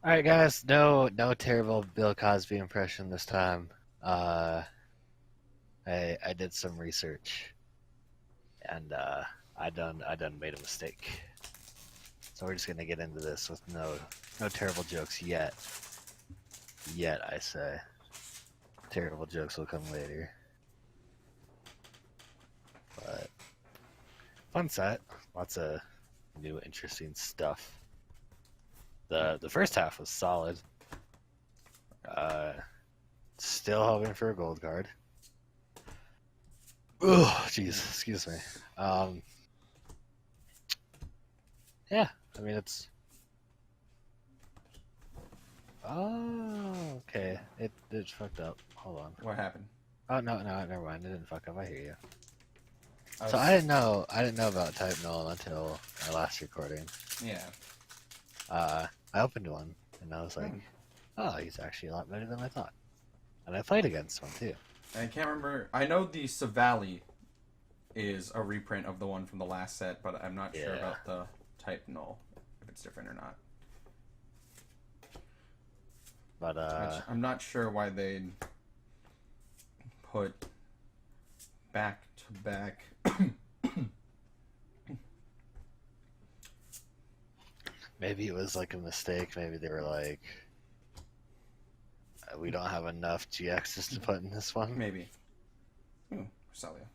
All right, guys. No terrible Bill Cosby impression this time. Uh, I did some research, and I done made a mistake. So we're just gonna get into this with no terrible jokes yet. Yet I say, terrible jokes will come later. But fun set, lots of new interesting stuff. The first half was solid. Uh, Still hoping for a gold card. Oh, jeez, excuse me. Yeah, I mean it's. Oh, okay. It fucked up. Hold on. What happened? Oh no, never mind. It didn't fuck up. I hear you. I So was, I didn't know about type null until our last recording. yeah. I opened one and I was like, oh, he's actually a lot better than I thought. And I played against one too. I can't remember. I know the Savali is a reprint of the one from the last set, but I'm not sure Yeah. about the type null, if it's different or not. But I'm not sure why they put back to back. maybe it was like a mistake. Maybe they were like, we don't have enough GXs to put in this one. Maybe. Ooh, Rosalia.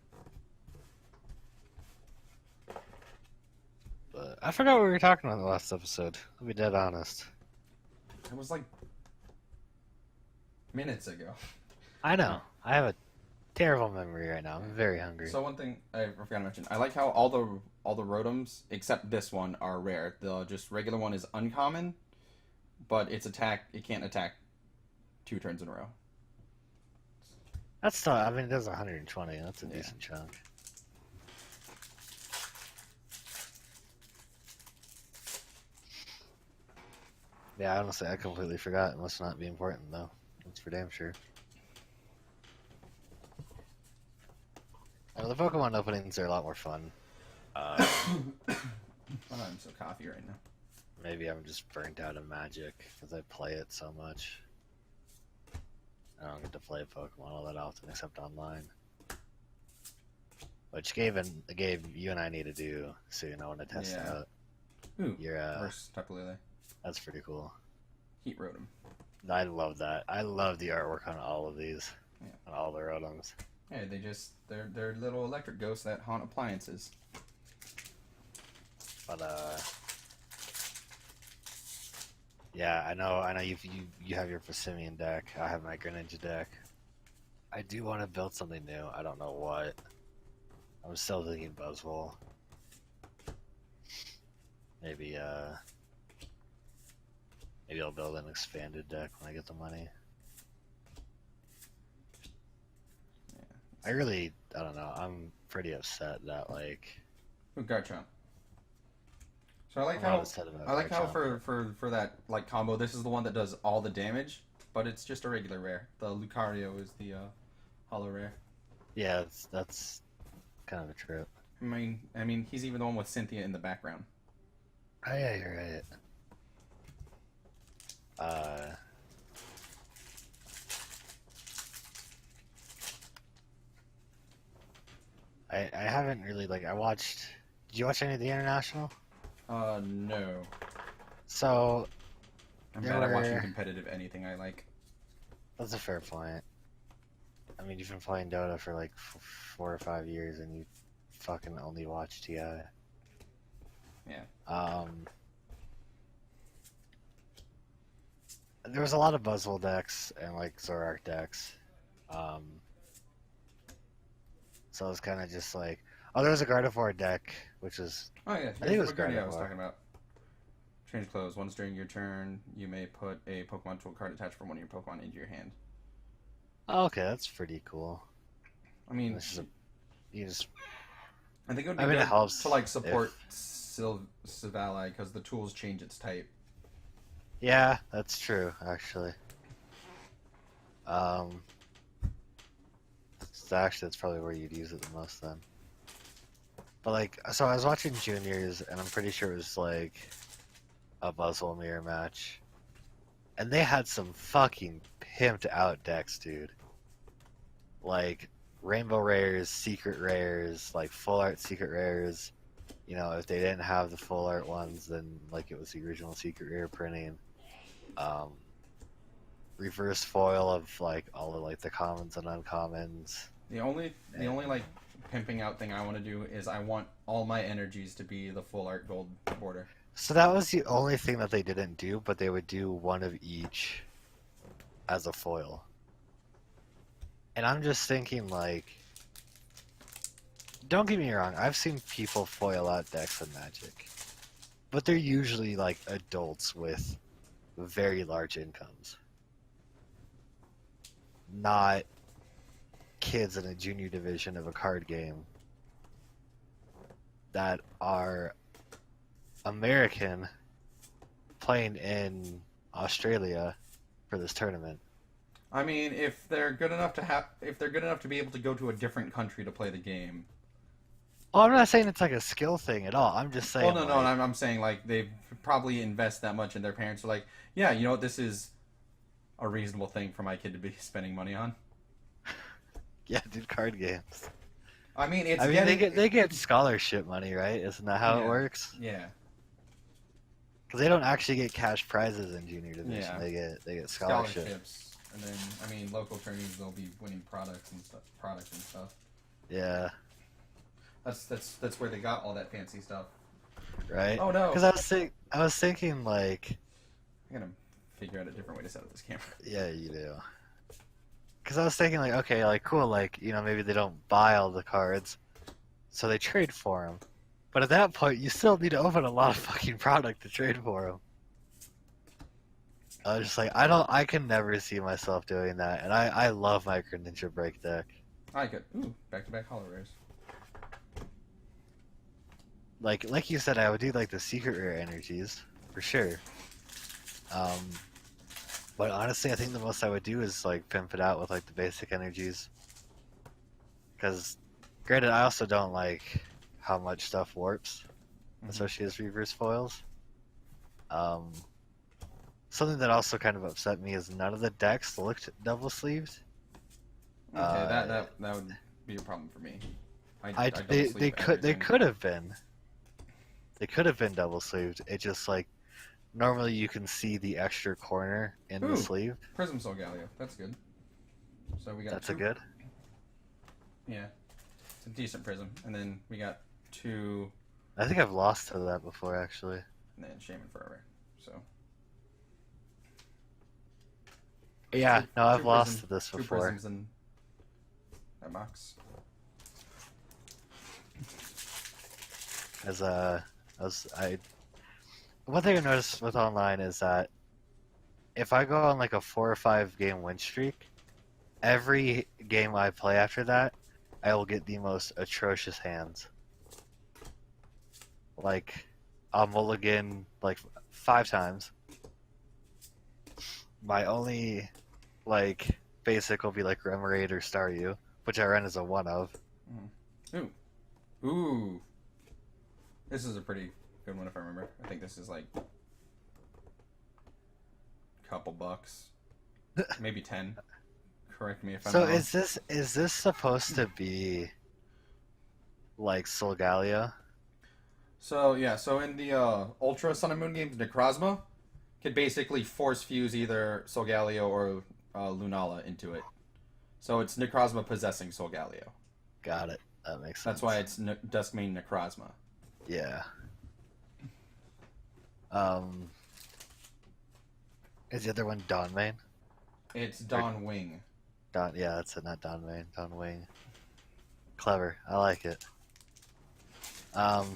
But I forgot what we were talking about in the last episode. I'll be dead honest. It was like minutes ago. I know. I have a terrible memory right now. I'm very hungry. So one thing I forgot to mention, I like how all the Rotoms except this one are rare. The just regular one is uncommon, but it can't attack 2 turns in a row. That's still, I mean, it does 120. That's a decent chunk. Yeah, honestly, I completely forgot. It must not be important, though. That's for damn sure. The Pokemon openings are a lot more fun. Oh, I'm so coffee right now. Maybe I'm just burnt out of Magic because I play it so much. I don't get to play Pokemon all that often except online. Which Gabe, you and I need to do soon. I want to test it out. Ooh, Your, reverse Tapu Lele. That's pretty cool. Heat Rotom. I love that. I love the artwork on all of these. Yeah. On all the Rotoms. Yeah, they're little electric ghosts that haunt appliances. But yeah, I know you have your Passimian deck. I have my Greninja deck. I do want to build something new. I don't know what. I'm still thinking Buzzwole. Maybe maybe I'll build an expanded deck when I get the money. I don't know. I'm pretty upset that like. Ooh, Garchomp. So I'm upset about how Garchomp. for that like combo, this is the one that does all the damage, but it's just a regular rare. The Lucario is the hollow rare. Yeah, that's kind of a trip. I mean, he's even the one with Cynthia in the background. Oh yeah, you're right. I haven't really like I watched. Did you watch any of the international? No. So I'm there bad at watching were- competitive anything I like. That's a fair point. I mean, you've been playing Dota for like 4 or 5 years, and you fucking only watch TI. Yeah. There was a lot of Buzzwole decks and like Zoroark decks. So it was kind of just like, oh, there was a Gardevoir deck, which was Oh yeah, I think it was Gardevoir I was Gardevoir. talking about. Change clothes. Once during your turn, you may put a Pokemon tool card attached from one of your Pokemon into your hand. oh, okay. That's pretty cool. I mean, This is you just I think it would be I mean, it good helps to like support Savali because the tools change its type. yeah, that's true actually. So actually, that's probably where you'd use it the most then. But like, so I was watching juniors, and I'm pretty sure it was like a Buzzwole mirror match, and they had some fucking pimped out decks, dude. Like rainbow rares, secret rares, like full art secret rares. You know, if they didn't have the full art ones, then like it was the original secret rare printing. Um, Reverse foil of like all of like the commons and uncommons. The only like pimping out thing I want to do is I want all my energies to be the full art gold border. So that was the only thing that they didn't do, but they would do one of each as a foil. And I'm just thinking, like, don't get me wrong, I've seen people foil out decks in Magic, but they're usually like adults with very large incomes, not kids in a junior division of a card game that are American playing in Australia for this tournament. I mean, if they're good enough to be able to go to a different country to play the game. Oh, I'm not saying it's like a skill thing at all. I'm just saying. Oh no, I'm saying like they probably invest that much, and their parents are like, yeah, you know what, this is a reasonable thing for my kid to be spending money on. Yeah, dude, card games. I mean, it's I mean, getting they get scholarship money, right? Isn't that how it works? yeah. Because they don't actually get cash prizes in junior division. Yeah. They get scholarships. And then I mean, local tourneys they'll be winning products and stuff. Yeah. That's where they got all that fancy stuff. Right. Oh no. Because I was thinking like. I'm gonna figure out a different way to set up this camera. Yeah, you do. Because I was thinking like, okay, like cool, like you know maybe they don't buy all the cards, so they trade for them. But at that point, you still need to open a lot of fucking product to trade for them. I was just like, I can never see myself doing that, and I love Micro Ninja Break deck. I could. Ooh, back-to-back hollow rares. Like you said, I would do like the secret rare energies for sure. But honestly, I think the most I would do is like pimp it out with like the basic energies. Because, granted, I also don't like how much stuff warps, especially as reverse foils. Something that also kind of upset me is none of the decks looked double sleeved. Okay, that would be a problem for me. They could have been. They could have been double sleeved. It just like normally you can see the extra corner in the sleeve. Prism Solgaleo. That's good. So we got That's two. a good. Yeah, it's a decent prism, and then we got two. I think I've lost to that before actually. And then Shaman Forever. So. Yeah, no, I've lost to this two before. prisms in that box. One thing I noticed with online is that if I go on like a 4 or 5 game win streak, every game I play after that, I will get the most atrocious hands. Like, I'll mulligan like 5 times. My only like basic will be like Remoraid or Staryu, which I run as a 1 of. Ooh. This is a pretty good one if I remember. I think this is like a couple bucks. Maybe 10. Correct me if I'm So wrong. is this supposed to be like Solgaleo? So yeah, so in the Ultra Sun and Moon games, Necrozma could basically force fuse either Solgaleo or Lunala into it. So it's Necrozma possessing Solgaleo. Got it. That makes sense. That's why it's Duskmane Necrozma. Yeah. Is the other one Dawnmane? It's Dawn Wing. Yeah, that's it, not Dawnmane. Dawnwing. Clever. I like it. But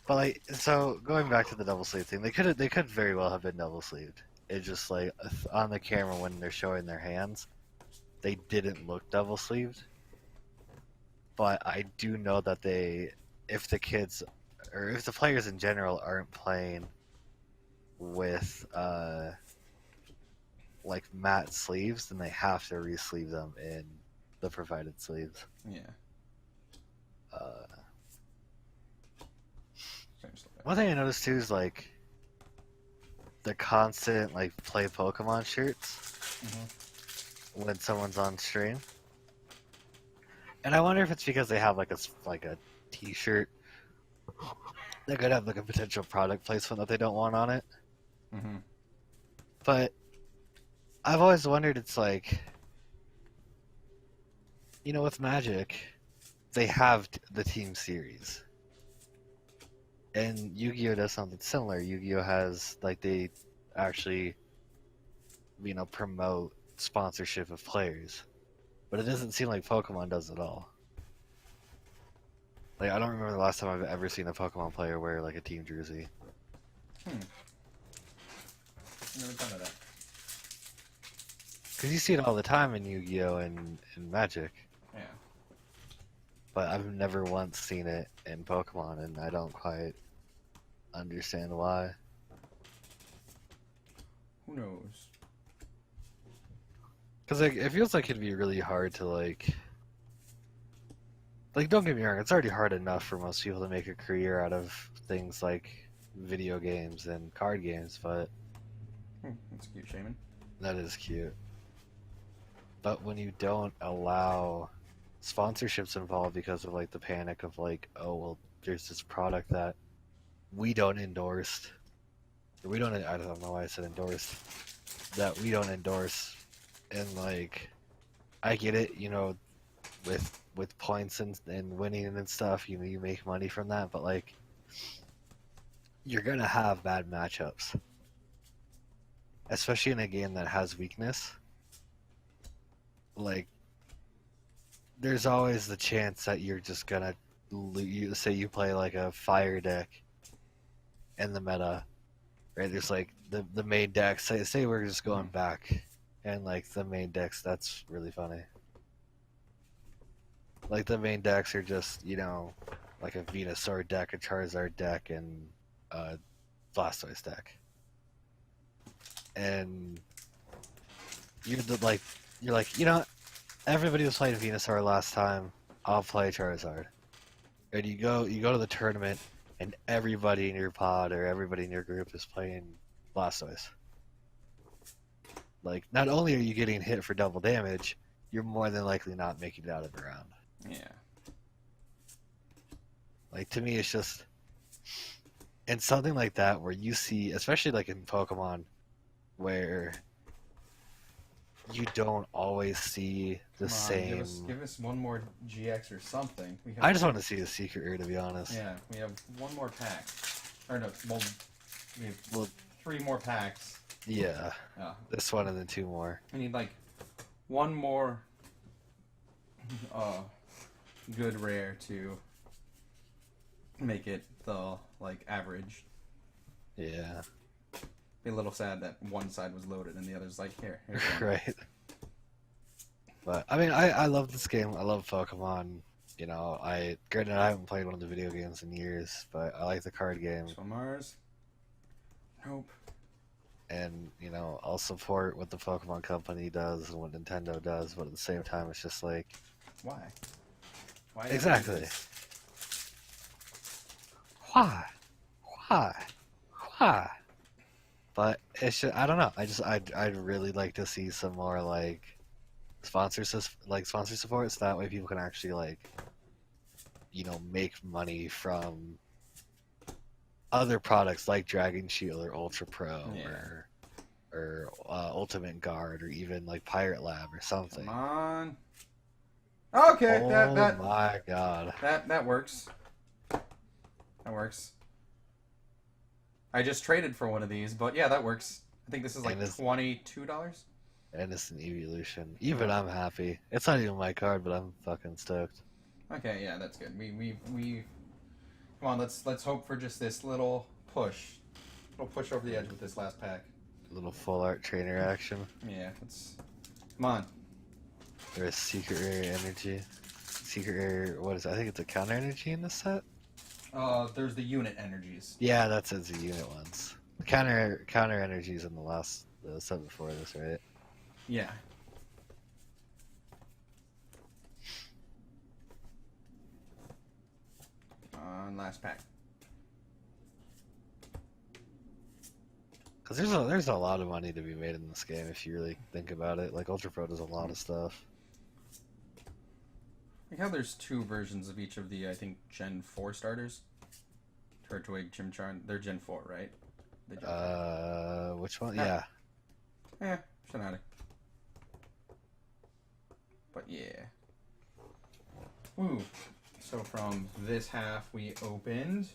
like, so going back to the double sleeve thing, they could very well have been double sleeved. It just like on the camera when they're showing their hands, they didn't look double sleeved. But I do know that if the kids or if the players in general aren't playing with like matte sleeves, then they have to re-sleeve them in the provided sleeves. Yeah. One thing I noticed too is like the constant like play Pokemon shirts Hmm. when someone's on stream, and I wonder if it's because they have like a T-shirt that could have like a potential product placement that they don't want on it. Hmm. But I've always wondered, it's like, with Magic, they have the team series. And Yu-Gi-Oh does something similar. Yu-Gi-Oh has, like, they actually, promote sponsorship of players. But it doesn't seem like Pokemon does at all. Like, I don't remember the last time I've ever seen a Pokemon player wear, like, a team jersey. Hmm. Never thought of that. Because you see it all the time in Yu-Gi-Oh and Magic. Yeah. But I've never once seen it in Pokemon, and I don't quite understand why. Who knows? Because it feels like it'd be really hard to don't get me wrong, it's already hard enough for most people to make a career out of things like video games and card games, but That's cute, Shaman. that is cute. But when you don't allow sponsorships involved because of like the panic of like, oh well, there's this product that we don't endorse, or we don't, I don't know why I said endorsed, that we don't endorse, and like, I get it, with points and winning and stuff, you make money from that, but like, you're gonna have bad matchups, especially in a game that has weakness. Like, there's always the chance that you're just gonna say you play like a fire deck in the meta, right? There's like the main deck. Say we're just going back, and like the main decks. That's really funny. Like the main decks are just like a Venusaur deck, a Charizard deck, and a Blastoise deck, and you're like everybody was playing Venusaur last time. I'll play Charizard. And you go to the tournament, and everybody in your pod or everybody in your group is playing Blastoise. Like, not only are you getting hit for double damage, you're more than likely not making it out of the round. Yeah. Like, to me, it's just, and something like that where you see, especially like in Pokemon, where you don't always see the Come on, same. give us one more GX or something. I just want to see a secret rare, to be honest. Yeah, we have one more pack. Or no, well, we have Well, 3 more packs. Yeah. Yeah. This one and then 2 more. We need like one more good rare to make it the like average. Yeah. Be a little sad that one side was loaded and the other's like here's one. Right. But I mean, I love this game. I love Pokemon. Granted I haven't played one of the video games in years, but I like the card game. So Mars. Nope. And I'll support what the Pokemon Company does and what Nintendo does, but at the same time, it's just like, Why? Why? exactly. Why? Why? But it's just, I don't know. I'd really like to see some more like sponsor support, so that way people can actually make money from other products like Dragon Shield or Ultra Pro or Ultimate Guard or even like Pirate Lab or something. Come on. Okay, Oh my god. That works. That works. I just traded for one of these, but yeah, that works. I think this is like $22. And it's an evolution. Even I'm happy. It's not even my card, but I'm fucking stoked. Okay, yeah, that's good. We come on, let's hope for just this little push. Little push over the edge with this last pack. A little full art trainer action. Yeah, come on. There's secret rare energy. Secret rare, what is it? I think it's a counter energy in this set? There's the unit energies. Yeah, that's the unit ones. The counter energies in the set before this, right? Yeah. Last pack. Because there's a lot of money to be made in this game if you really think about it. Like Ultra Pro does a lot of stuff. Like how there's two versions of each of the, I think, Gen 4 starters. Turtwig, Chimchar, they're Gen 4, right? Which one? Ah. Yeah. Fanatic. But yeah. Woo. So from this half we opened.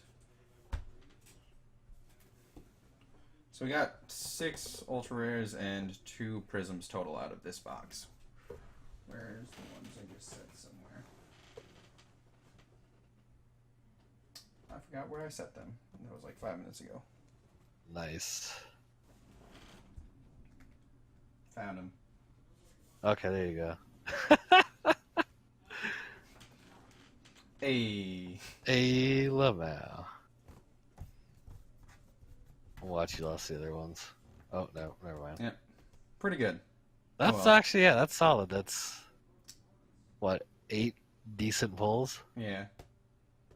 So we got 6 ultra rares and 2 prisms total out of this box. Where's the ones I just set somewhere? I forgot where I set them. That was like 5 minutes ago. Nice. Found them. Okay, there you go. Hey. A Lamau. Watch, you lost the other ones. Oh, no, never mind. Yep. Pretty good. That's well. actually, yeah, that's solid. That's, what, 8 decent pulls? Yeah.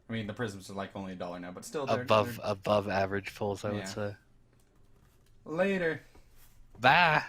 I mean, the prisms are like only $1 now, but still they're Above average pulls, I would Yeah. say. Later. Bye.